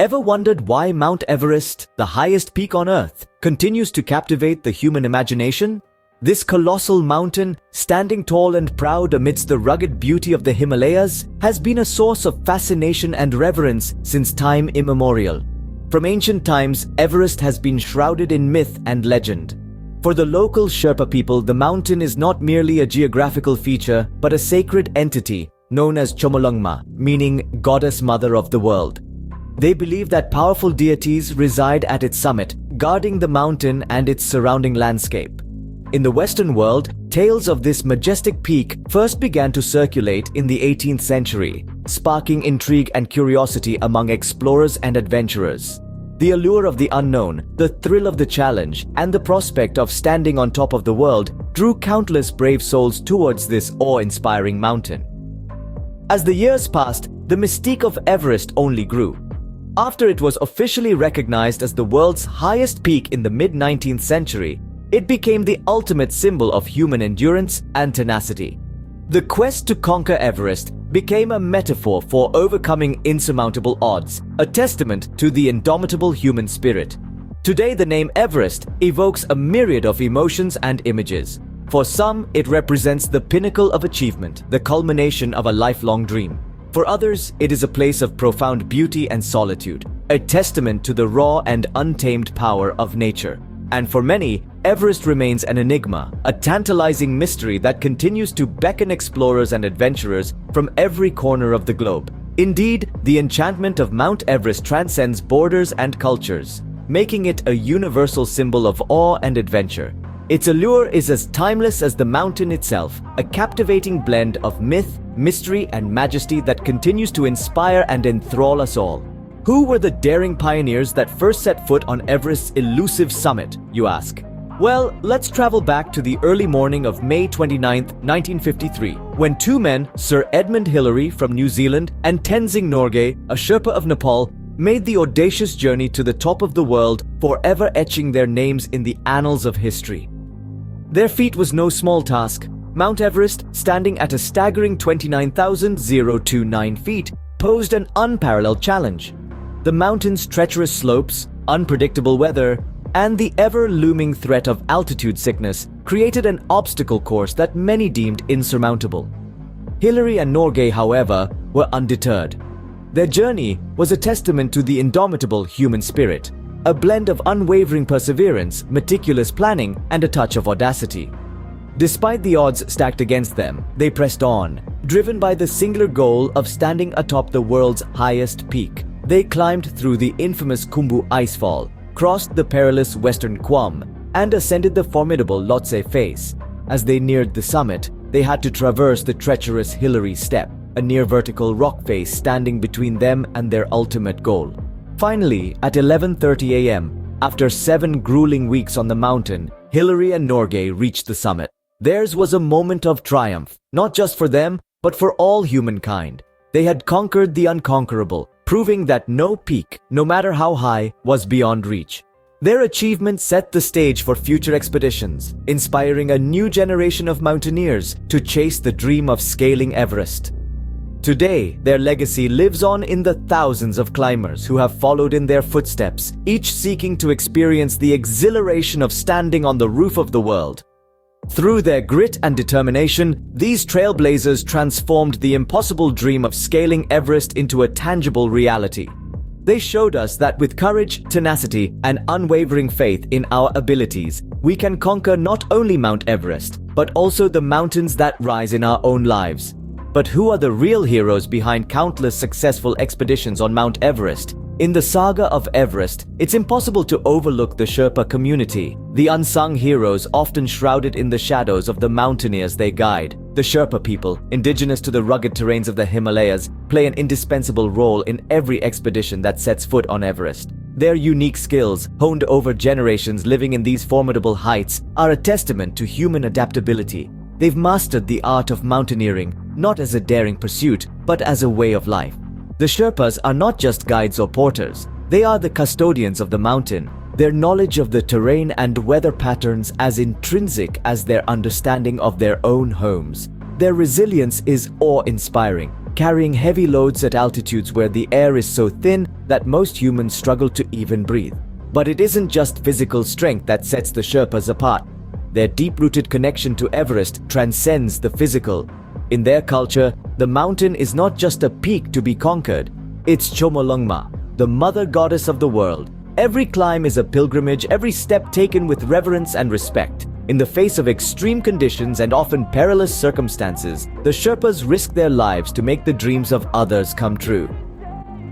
Ever wondered why Mount Everest, the highest peak on Earth, continues to captivate the human imagination? This colossal mountain, standing tall and proud amidst the rugged beauty of the Himalayas, has been a source of fascination and reverence since time immemorial. From ancient times, Everest has been shrouded in myth and legend. For the local Sherpa people, the mountain is not merely a geographical feature, but a sacred entity known as Chomolungma, meaning Goddess Mother of the World. They believe that powerful deities reside at its summit, guarding the mountain and its surrounding landscape. In the Western world, tales of this majestic peak first began to circulate in the 18th century, sparking intrigue and curiosity among explorers and adventurers. The allure of the unknown, the thrill of the challenge, and the prospect of standing on top of the world drew countless brave souls towards this awe-inspiring mountain. As the years passed, the mystique of Everest only grew. After it was officially recognized as the world's highest peak in the mid-19th century, it became the ultimate symbol of human endurance and tenacity. The quest to conquer Everest became a metaphor for overcoming insurmountable odds, a testament to the indomitable human spirit. Today, the name Everest evokes a myriad of emotions and images. For some, it represents the pinnacle of achievement, the culmination of a lifelong dream. For others, it is a place of profound beauty and solitude, a testament to the raw and untamed power of nature. And for many, Everest remains an enigma, a tantalizing mystery that continues to beckon explorers and adventurers from every corner of the globe. Indeed, the enchantment of Mount Everest transcends borders and cultures, making it a universal symbol of awe and adventure. Its allure is as timeless as the mountain itself, a captivating blend of myth, mystery, and majesty that continues to inspire and enthrall us all. Who were the daring pioneers that first set foot on Everest's elusive summit, you ask? Well, let's travel back to the early morning of May 29, 1953, when two men, Sir Edmund Hillary from New Zealand and Tenzing Norgay, a Sherpa of Nepal, made the audacious journey to the top of the world, forever etching their names in the annals of history. Their feat was no small task. Mount Everest, standing at a staggering 29,029 feet, posed an unparalleled challenge. The mountain's treacherous slopes, unpredictable weather, and the ever-looming threat of altitude sickness created an obstacle course that many deemed insurmountable. Hillary and Norgay, however, were undeterred. Their journey was a testament to the indomitable human spirit, a blend of unwavering perseverance, meticulous planning, and a touch of audacity. Despite the odds stacked against them, they pressed on, driven by the singular goal of standing atop the world's highest peak. They climbed through the infamous Khumbu icefall, crossed the perilous Western Khwam, and ascended the formidable Lhotse face. As they neared the summit, they had to traverse the treacherous Hillary Step, a near-vertical rock face standing between them and their ultimate goal. Finally, at 11:30 a.m., after 7 grueling weeks on the mountain, Hillary and Norgay reached the summit. Theirs was a moment of triumph, not just for them, but for all humankind. They had conquered the unconquerable, proving that no peak, no matter how high, was beyond reach. Their achievement set the stage for future expeditions, inspiring a new generation of mountaineers to chase the dream of scaling Everest. Today, their legacy lives on in the thousands of climbers who have followed in their footsteps, each seeking to experience the exhilaration of standing on the roof of the world. Through their grit and determination, these trailblazers transformed the impossible dream of scaling Everest into a tangible reality. They showed us that with courage, tenacity, and unwavering faith in our abilities, we can conquer not only Mount Everest, but also the mountains that rise in our own lives. But who are the real heroes behind countless successful expeditions on Mount Everest? In the saga of Everest, it's impossible to overlook the Sherpa community, the unsung heroes often shrouded in the shadows of the mountaineers they guide. The Sherpa people, indigenous to the rugged terrains of the Himalayas, play an indispensable role in every expedition that sets foot on Everest. Their unique skills, honed over generations living in these formidable heights, are a testament to human adaptability. They've mastered the art of mountaineering, not as a daring pursuit, but as a way of life. The Sherpas are not just guides or porters. They are the custodians of the mountain, their knowledge of the terrain and weather patterns as intrinsic as their understanding of their own homes. Their resilience is awe-inspiring, carrying heavy loads at altitudes where the air is so thin that most humans struggle to even breathe. But it isn't just physical strength that sets the Sherpas apart. Their deep-rooted connection to Everest transcends the physical. In their culture, the mountain is not just a peak to be conquered, it's Chomolungma, the mother goddess of the world. Every climb is a pilgrimage, every step taken with reverence and respect. In the face of extreme conditions and often perilous circumstances, the Sherpas risk their lives to make the dreams of others come true.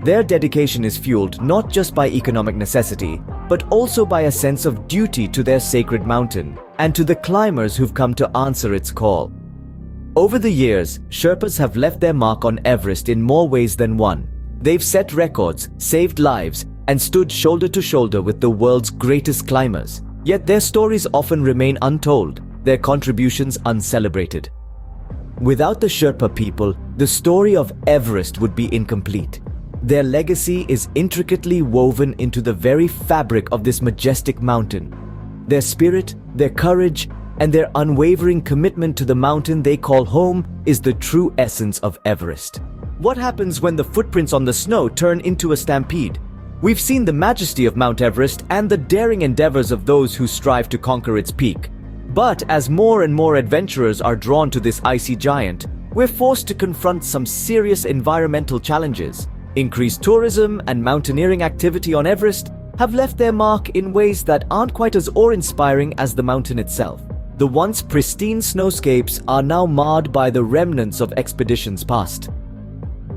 Their dedication is fueled not just by economic necessity, but also by a sense of duty to their sacred mountain and to the climbers who've come to answer its call. Over the years, Sherpas have left their mark on Everest in more ways than one. They've set records, saved lives, and stood shoulder to shoulder with the world's greatest climbers. Yet their stories often remain untold, their contributions uncelebrated. Without the Sherpa people, the story of Everest would be incomplete. Their legacy is intricately woven into the very fabric of this majestic mountain. Their spirit, their courage, and their unwavering commitment to the mountain they call home is the true essence of Everest. What happens when the footprints on the snow turn into a stampede? We've seen the majesty of Mount Everest and the daring endeavors of those who strive to conquer its peak. But as more and more adventurers are drawn to this icy giant, we're forced to confront some serious environmental challenges. Increased tourism and mountaineering activity on Everest have left their mark in ways that aren't quite as awe-inspiring as the mountain itself. The once pristine snowscapes are now marred by the remnants of expeditions past.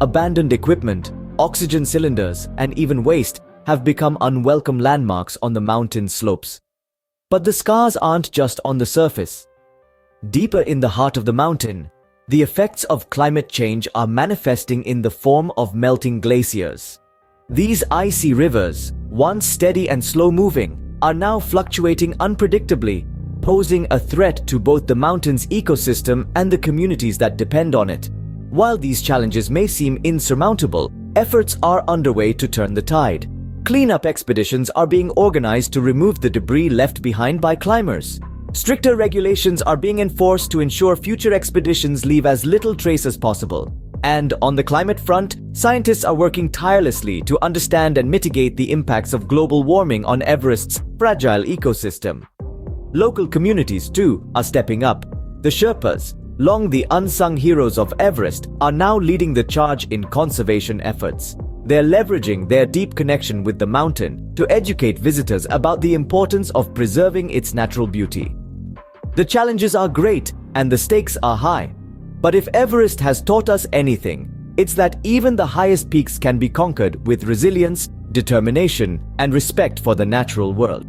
Abandoned equipment, oxygen cylinders, and even waste have become unwelcome landmarks on the mountain slopes. But the scars aren't just on the surface. Deeper in the heart of the mountain, the effects of climate change are manifesting in the form of melting glaciers. These icy rivers, once steady and slow-moving, are now fluctuating unpredictably, posing a threat to both the mountain's ecosystem and the communities that depend on it. While these challenges may seem insurmountable, efforts are underway to turn the tide. Cleanup expeditions are being organized to remove the debris left behind by climbers. Stricter regulations are being enforced to ensure future expeditions leave as little trace as possible. And on the climate front, scientists are working tirelessly to understand and mitigate the impacts of global warming on Everest's fragile ecosystem. Local communities, too, are stepping up. The Sherpas, long the unsung heroes of Everest, are now leading the charge in conservation efforts. They're leveraging their deep connection with the mountain to educate visitors about the importance of preserving its natural beauty. The challenges are great and the stakes are high. But if Everest has taught us anything, it's that even the highest peaks can be conquered with resilience, determination, and respect for the natural world.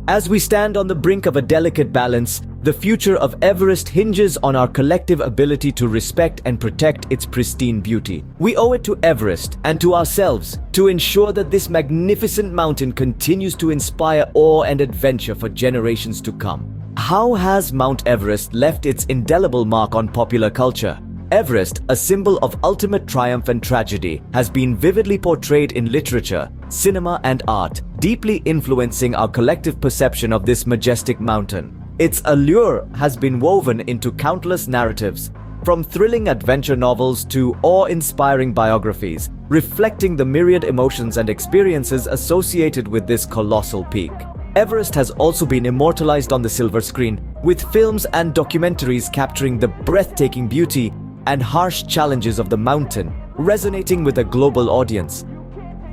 As we stand on the brink of a delicate balance, the future of Everest hinges on our collective ability to respect and protect its pristine beauty. We owe it to Everest and to ourselves to ensure that this magnificent mountain continues to inspire awe and adventure for generations to come. How has Mount Everest left its indelible mark on popular culture? Everest, a symbol of ultimate triumph and tragedy, has been vividly portrayed in literature, cinema, and art, deeply influencing our collective perception of this majestic mountain. Its allure has been woven into countless narratives, from thrilling adventure novels to awe-inspiring biographies, reflecting the myriad emotions and experiences associated with this colossal peak. Everest has also been immortalized on the silver screen, with films and documentaries capturing the breathtaking beauty and harsh challenges of the mountain, resonating with a global audience.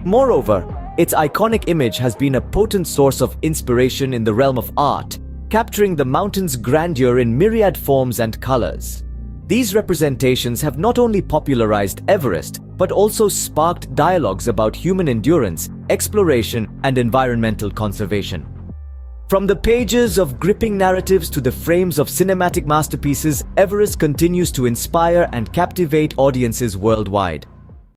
Moreover, its iconic image has been a potent source of inspiration in the realm of art, capturing the mountain's grandeur in myriad forms and colors. These representations have not only popularized Everest, but also sparked dialogues about human endurance, exploration, and environmental conservation. From the pages of gripping narratives to the frames of cinematic masterpieces, Everest continues to inspire and captivate audiences worldwide.